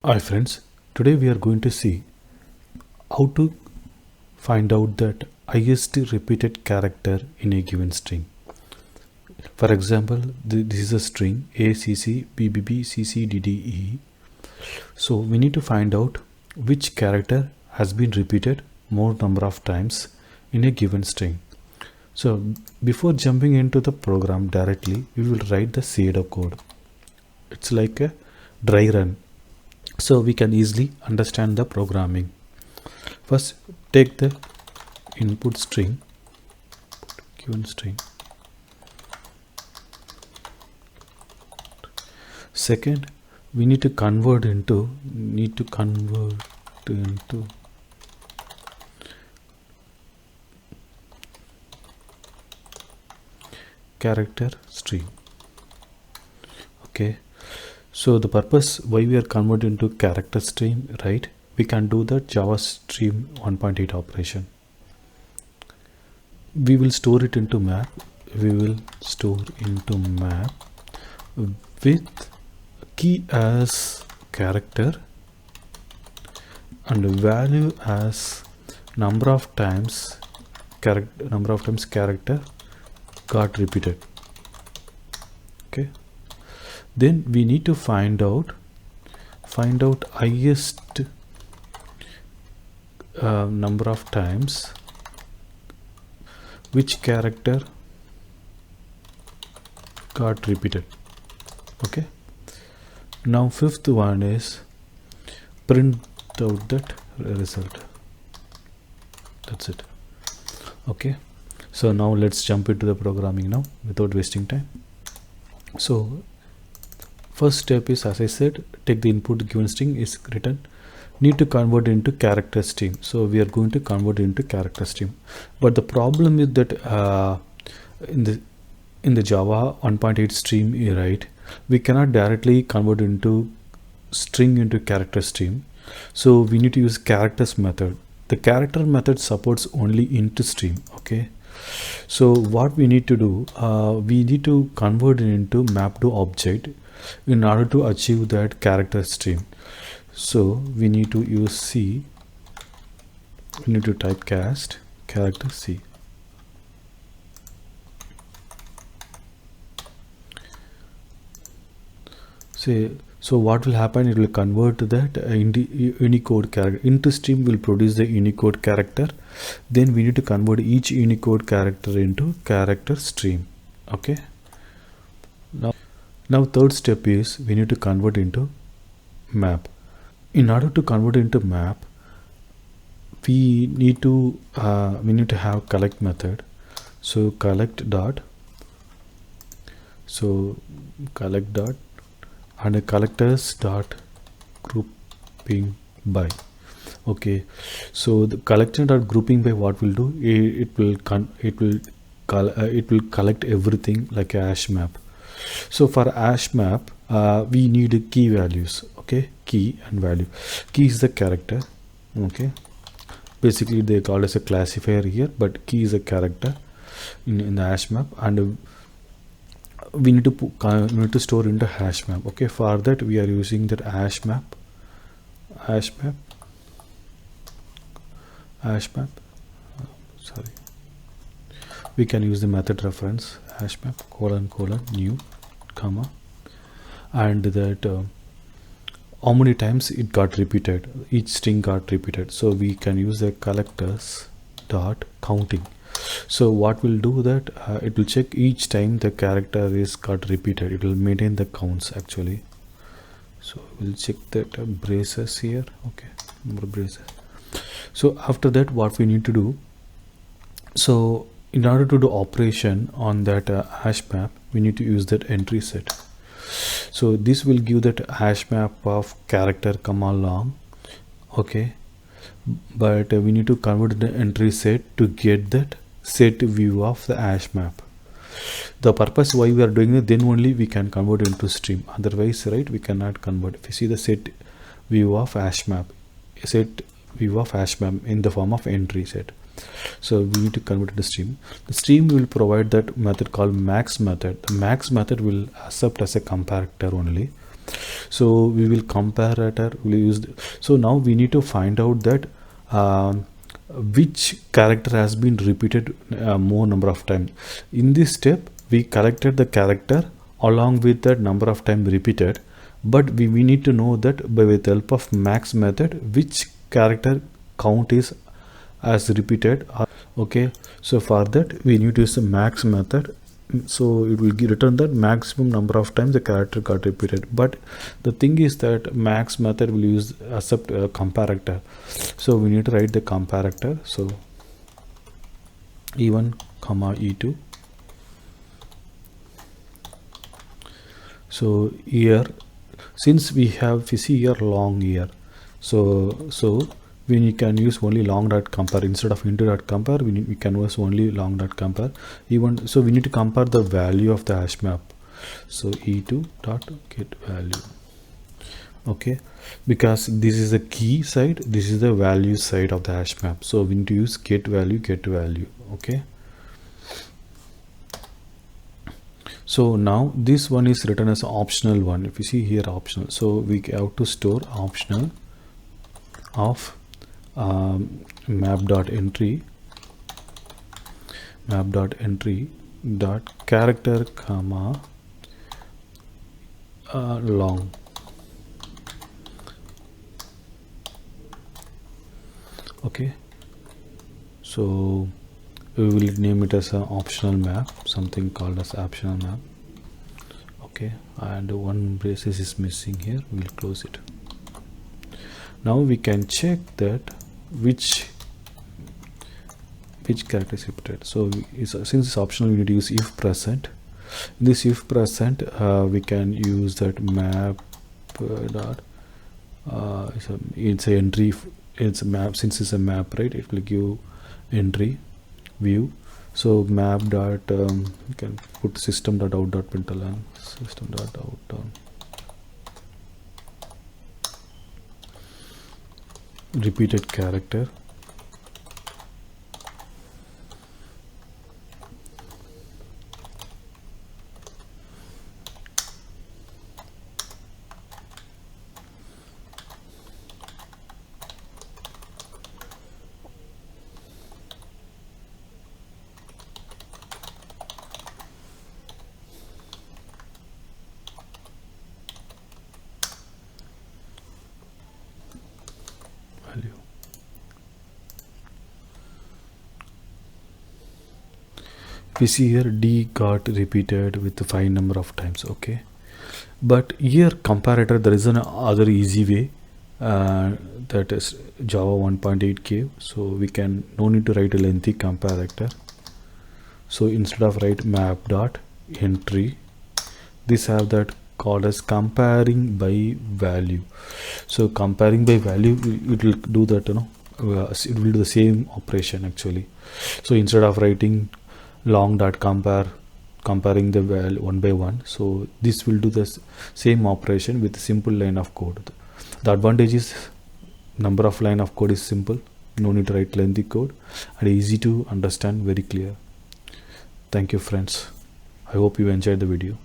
Hi friends, today we are going to see how to find out that highest repeated character in a given string. For example, this is a string ACC BBB CC DDE. So we need to find out which character has been repeated more number of times in a given string. So before jumping into the program directly, we will write the pseudocode. It's like a dry run, so we can easily understand the programming. First, take the input string, given string. Second, we need to convert into character string. Okay, so the purpose why we are converting into character string, right? We can do the Java Stream 1.8 operation. We will store it into map. We will store into map with key as character and value as number of times character got repeated. Okay, then we need to find out highest number of times which character got repeated. Okay, now fifth one is print out that result. That's it. Okay, so now let's jump into the programming now without wasting time. So first step is, as I said, take the input given string is written, need to convert into character stream. So we are going to convert into character stream, but the problem is that in the Java 1.8 stream, right, we cannot directly convert into string into character stream. So we need to use characters method. The character method supports only int stream. Okay, so what we need to do, we need to convert it into map to object in order to achieve that character stream. So we need to use C. We need to typecast character C. So what will happen, it will convert that Unicode character. Into stream will produce the Unicode character, then we need to convert each Unicode character into character stream. Okay, now third step is we need to convert into map. In order to convert into map, we need to have collect method. So collect dot and a collectors dot grouping by. Okay, so the collection dot grouping by, what will do, it will collect everything like a hash map. So for hash map, we need key values. Okay, key and value. Key is the character. Okay, basically they call as a classifier here, but key is a character in the hash map, and we need to store into hash map. Okay, for that we are using that hash map. Sorry, we can use the method reference hash map colon new comma, and that how many times it got repeated, each string got repeated. So we can use the collectors dot counting. So what will do that, it will check each time the character is got repeated. It will maintain the counts actually. So we'll check that braces here. Okay, braces. So after that, what we need to do, so in order to do operation on that hash map, we need to use that entry set. So this will give that hash map of character comma long. Okay, but we need to convert the entry set to get that set view of the hash map. The purpose why we are doing it, then only we can convert into stream. Otherwise, right, we cannot convert. If you see the set view of hash map in the form of entry set. So we need to convert the stream. The stream will provide that method called max method. The max method will accept as a comparator only. So we will comparator we use so now we need to find out that which character has been repeated more number of times. In this step we collected the character along with that number of time repeated, but we need to know that by with the help of max method which character count is as repeated. Okay, so for that we need to use the max method, so it will return that maximum number of times the character got repeated. But the thing is that max method will use accept a comparator, so we need to write the comparator. So e1 comma e2. So here since we see here long here, so we can use only long dot compare instead of into dot compare. We can use only long dot compare. Even so we need to compare the value of the hash map. So e2 dot get value. Okay, because this is the key side, this is the value side of the hash map, so we need to use get value. Okay, so now this one is written as optional one. If you see here optional, so we have to store optional of map.entry dot character comma long. Okay, so we will name it as an optional map, something called as optional map. Okay, and one braces is missing here, we'll close it. Now we can check that which character is repeated. So since it's optional, we need to use if present. In this if present we can use that map dot it's a entry, it's a map. Since it's a map, right, it will give entry view. So map dot you can put system dot out dot println system dot out repeated character. Value. We see here D got repeated with the 5 number of times. Okay, but here comparator there is another easy way, that is Java 1.8 so we can no need to write a lengthy comparator. So instead of write map dot entry, this have that called as comparing by value. So comparing by value, it will do that, it will do the same operation actually. So instead of writing long dot comparing the value one by one, so this will do the same operation with a simple line of code. The advantage is number of line of code is simple, no need to write lengthy code, and easy to understand, very clear. Thank you friends, I hope you enjoyed the video.